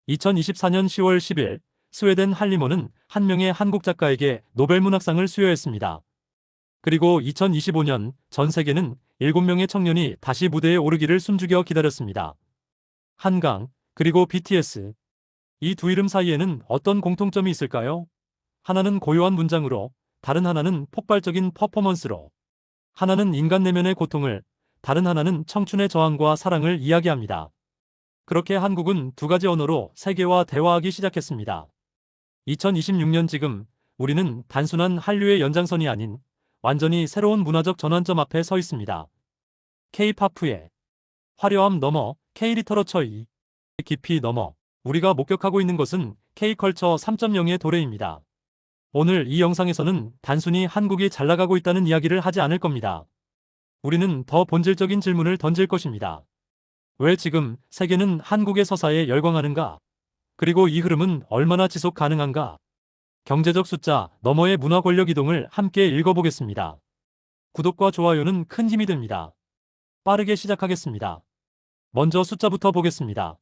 2024년 10월 10일 스웨덴 할리모는 한 명의 한국 작가에게 노벨문학상을 수여했습니다. 그리고 2025년 전 세계는 7명의 청년이 다시 무대에 오르기를 숨죽여 기다렸습니다. 한강, 그리고 BTS. 이 두 이름 사이에는 어떤 공통점이 있을까요? 하나는 고요한 문장으로, 다른 하나는 폭발적인 퍼포먼스로. 하나는 인간 내면의 고통을, 다른 하나는 청춘의 저항과 사랑을 이야기합니다. 그렇게 한국은 두 가지 언어로 세계와 대화하기 시작했습니다. 2026년 지금 우리는 단순한 한류의 연장선이 아닌 완전히 새로운 문화적 전환점 앞에 서 있습니다. K-팝의 화려함 넘어 K-리터러처의 깊이 넘어 우리가 목격하고 있는 것은 K-컬처 3.0의 도래입니다. 오늘 이 영상에서는 단순히 한국이 잘 나가고 있다는 이야기를 하지 않을 겁니다. 우리는 더 본질적인 질문을 던질 것입니다. 왜 지금 세계는 한국의 서사에 열광하는가? 그리고 이 흐름은 얼마나 지속 가능한가? 경제적 숫자 너머의 문화 권력 이동을 함께 읽어보겠습니다. 구독과 좋아요는 큰 힘이 됩니다. 빠르게 시작하겠습니다. 먼저 숫자부터 보겠습니다.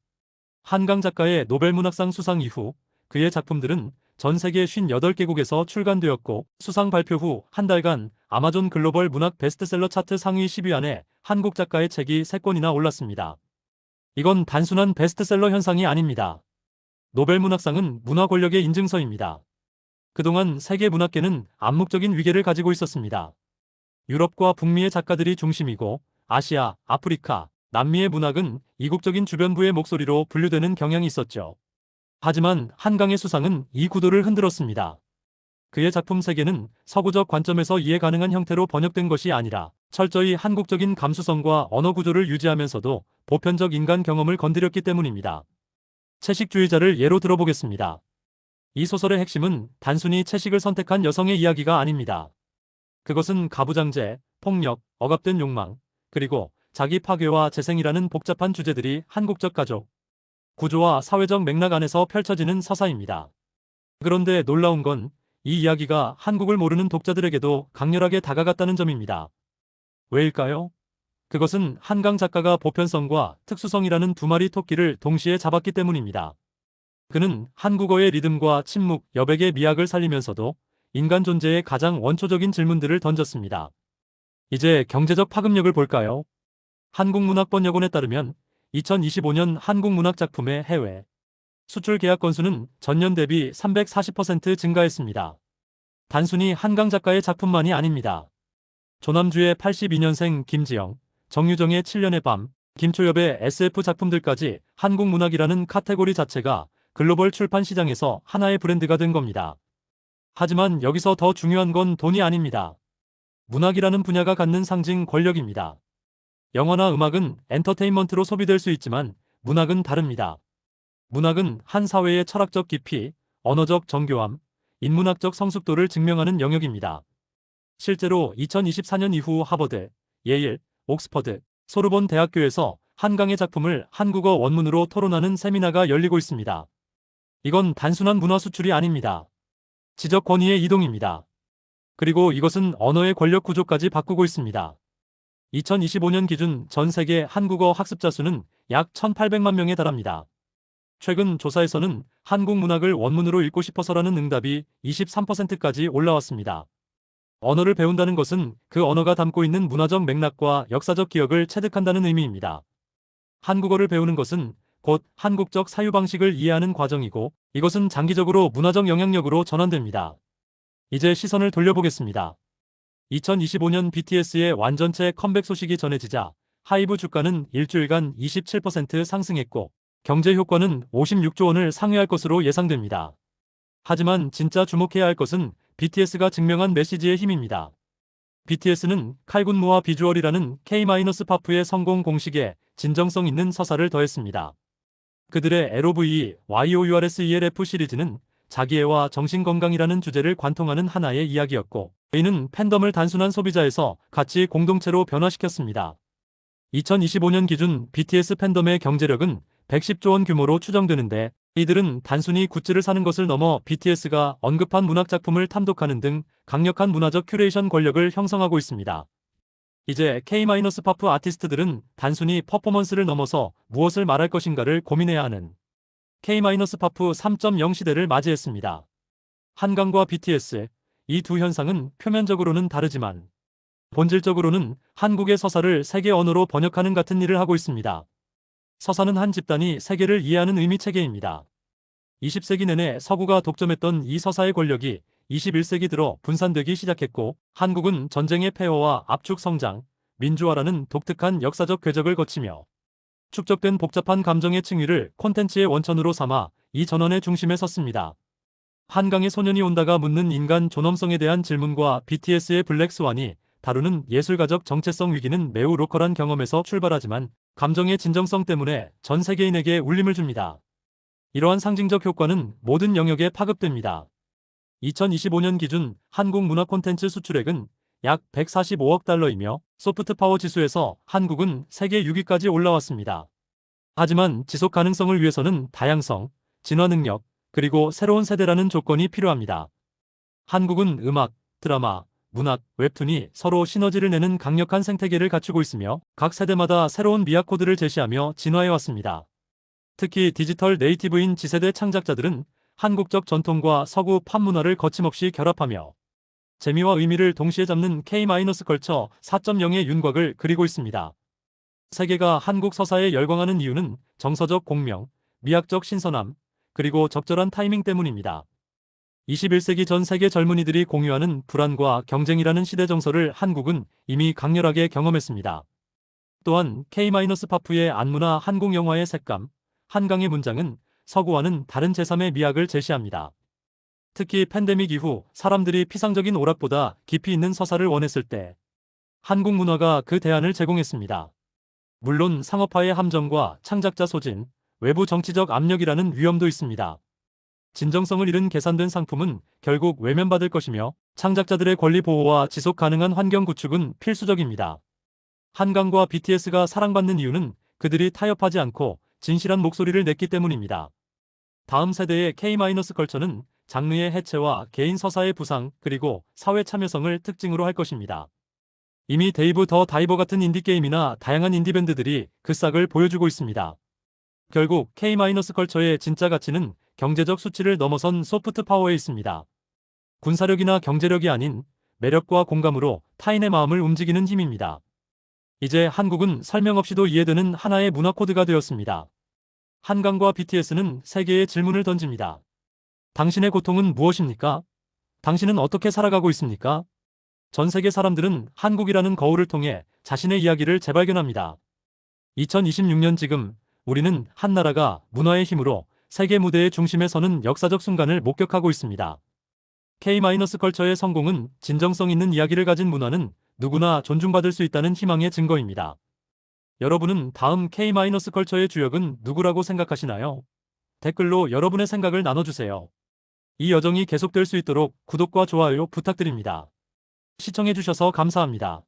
한강 작가의 노벨문학상 수상 이후 그의 작품들은 전 세계 58개국에서 출간되었고 수상 발표 후 한 달간 아마존 글로벌 문학 베스트셀러 차트 상위 10위 안에 한국 작가의 책이 3권이나 올랐습니다. 이건 단순한 베스트셀러 현상이 아닙니다. 노벨문학상은 문화 권력의 인증서입니다. 그동안 세계 문학계는 암묵적인 위계를 가지고 있었습니다. 유럽과 북미의 작가들이 중심이고 아시아, 아프리카, 남미의 문학은 이국적인 주변부의 목소리로 분류되는 경향이 있었죠. 하지만 한강의 수상은 이 구도를 흔들었습니다. 그의 작품 세계는 서구적 관점에서 이해 가능한 형태로 번역된 것이 아니라 철저히 한국적인 감수성과 언어 구조를 유지하면서도 보편적 인간 경험을 건드렸기 때문입니다. 채식주의자를 예로 들어보겠습니다. 이 소설의 핵심은 단순히 채식을 선택한 여성의 이야기가 아닙니다. 그것은 가부장제, 폭력, 억압된 욕망, 그리고 자기 파괴와 재생이라는 복잡한 주제들이 한국적 가족, 구조와 사회적 맥락 안에서 펼쳐지는 서사입니다. 그런데 놀라운 건 이 이야기가 한국을 모르는 독자들에게도 강렬하게 다가갔다는 점입니다. 왜일까요? 그것은 한강 작가가 보편성과 특수성이라는 두 마리 토끼를 동시에 잡았기 때문입니다. 그는 한국어의 리듬과 침묵, 여백의 미학을 살리면서도 인간 존재의 가장 원초적인 질문들을 던졌습니다. 이제 경제적 파급력을 볼까요? 한국문학번역원에 따르면 2025년 한국문학작품의 해외 수출 계약 건수는 전년 대비 340% 증가했습니다. 단순히 한강 작가의 작품만이 아닙니다. 조남주의 82년생 김지영, 정유정의 7년의 밤, 김초엽의 SF 작품들까지 한국 문학이라는 카테고리 자체가 글로벌 출판 시장에서 하나의 브랜드가 된 겁니다. 하지만 여기서 더 중요한 건 돈이 아닙니다. 문학이라는 분야가 갖는 상징 권력입니다. 영화나 음악은 엔터테인먼트로 소비될 수 있지만 문학은 다릅니다. 문학은 한 사회의 철학적 깊이, 언어적 정교함, 인문학적 성숙도를 증명하는 영역입니다. 실제로 2024년 이후 하버드, 예일, 옥스퍼드, 소르본 대학교에서 한강의 작품을 한국어 원문으로 토론하는 세미나가 열리고 있습니다. 이건 단순한 문화 수출이 아닙니다. 지적 권위의 이동입니다. 그리고 이것은 언어의 권력 구조까지 바꾸고 있습니다. 2025년 기준 전 세계 한국어 학습자 수는 약 1,800만 명에 달합니다. 최근 조사에서는 한국 문학을 원문으로 읽고 싶어서라는 응답이 23%까지 올라왔습니다. 언어를 배운다는 것은 그 언어가 담고 있는 문화적 맥락과 역사적 기억을 체득한다는 의미입니다. 한국어를 배우는 것은 곧 한국적 사유방식을 이해하는 과정이고 이것은 장기적으로 문화적 영향력으로 전환됩니다. 이제 시선을 돌려보겠습니다. 2025년 BTS의 완전체 컴백 소식이 전해지자 하이브 주가는 일주일간 27% 상승했고 경제 효과는 56조 원을 상회할 것으로 예상됩니다. 하지만 진짜 주목해야 할 것은 BTS가 증명한 메시지의 힘입니다. BTS는 칼군무와 비주얼이라는 K-팝의 성공 공식에 진정성 있는 서사를 더했습니다. 그들의 LOVE, YOURSELF 시리즈는 자기애와 정신건강이라는 주제를 관통하는 하나의 이야기였고 이는 팬덤을 단순한 소비자에서 가치 공동체로 변화시켰습니다. 2025년 기준 BTS 팬덤의 경제력은 110조 원 규모로 추정되는데 이들은 단순히 굿즈를 사는 것을 넘어 BTS가 언급한 문학작품을 탐독하는 등 강력한 문화적 큐레이션 권력을 형성하고 있습니다. 이제 K-팝 아티스트들은 단순히 퍼포먼스를 넘어서 무엇을 말할 것인가를 고민해야 하는 K-파프 3.0 시대를 맞이했습니다. 한강과 BTS, 이 두 현상은 표면적으로는 다르지만 본질적으로는 한국의 서사를 세계 언어로 번역하는 같은 일을 하고 있습니다. 서사는 한 집단이 세계를 이해하는 의미 체계입니다. 20세기 내내 서구가 독점했던 이 서사의 권력이 21세기 들어 분산되기 시작했고, 한국은 전쟁의 폐허와 압축 성장, 민주화라는 독특한 역사적 궤적을 거치며 축적된 복잡한 감정의 층위를 콘텐츠의 원천으로 삼아 이 전원의 중심에 섰습니다. 한강의 소년이 온다가 묻는 인간 존엄성에 대한 질문과 BTS의 블랙스완이 다루는 예술가적 정체성 위기는 매우 로컬한 경험에서 출발하지만 감정의 진정성 때문에 전 세계인에게 울림을 줍니다. 이러한 상징적 효과는 모든 영역에 파급됩니다. 2025년 기준 한국 문화 콘텐츠 수출액은 약 145억 달러이며 소프트 파워 지수에서 한국은 세계 6위까지 올라왔습니다. 하지만 지속 가능성을 위해서는 다양성, 진화 능력, 그리고 새로운 세대라는 조건이 필요합니다. 한국은 음악, 드라마, 문학, 웹툰이 서로 시너지를 내는 강력한 생태계를 갖추고 있으며 각 세대마다 새로운 미학 코드를 제시하며 진화해왔습니다. 특히 디지털 네이티브인 지세대 창작자들은 한국적 전통과 서구 팝 문화를 거침없이 결합하며 재미와 의미를 동시에 잡는 K-컬처 4.0의 윤곽을 그리고 있습니다. 세계가 한국 서사에 열광하는 이유는 정서적 공명, 미학적 신선함, 그리고 적절한 타이밍 때문입니다. 21세기 전 세계 젊은이들이 공유하는 불안과 경쟁이라는 시대 정서를 한국은 이미 강렬하게 경험했습니다. 또한 K-파프의 안무나 한국 영화의 색감, 한강의 문장은 서구와는 다른 제3의 미학을 제시합니다. 특히 팬데믹 이후 사람들이 피상적인 오락보다 깊이 있는 서사를 원했을 때 한국 문화가 그 대안을 제공했습니다. 물론 상업화의 함정과 창작자 소진, 외부 정치적 압력이라는 위험도 있습니다. 진정성을 잃은 계산된 상품은 결국 외면받을 것이며 창작자들의 권리 보호와 지속 가능한 환경 구축은 필수적입니다. 한강과 BTS가 사랑받는 이유는 그들이 타협하지 않고 진실한 목소리를 냈기 때문입니다. 다음 세대의 K-컬처는 장르의 해체와 개인 서사의 부상, 그리고 사회 참여성을 특징으로 할 것입니다. 이미 데이브 더 다이버 같은 인디게임이나 다양한 인디밴드들이 그 싹을 보여주고 있습니다. 결국 K-컬처의 진짜 가치는 경제적 수치를 넘어선 소프트 파워에 있습니다. 군사력이나 경제력이 아닌 매력과 공감으로 타인의 마음을 움직이는 힘입니다. 이제 한국은 설명 없이도 이해되는 하나의 문화 코드가 되었습니다. 한강과 BTS는 세계에 질문을 던집니다. 당신의 고통은 무엇입니까? 당신은 어떻게 살아가고 있습니까? 전 세계 사람들은 한국이라는 거울을 통해 자신의 이야기를 재발견합니다. 2026년 지금 우리는 한 나라가 문화의 힘으로 세계 무대의 중심에 서는 역사적 순간을 목격하고 있습니다. K-컬처의 성공은 진정성 있는 이야기를 가진 문화는 누구나 존중받을 수 있다는 희망의 증거입니다. 여러분은 다음 K-컬처의 주역은 누구라고 생각하시나요? 댓글로 여러분의 생각을 나눠주세요. 이 여정이 계속될 수 있도록 구독과 좋아요 부탁드립니다. 시청해주셔서 감사합니다.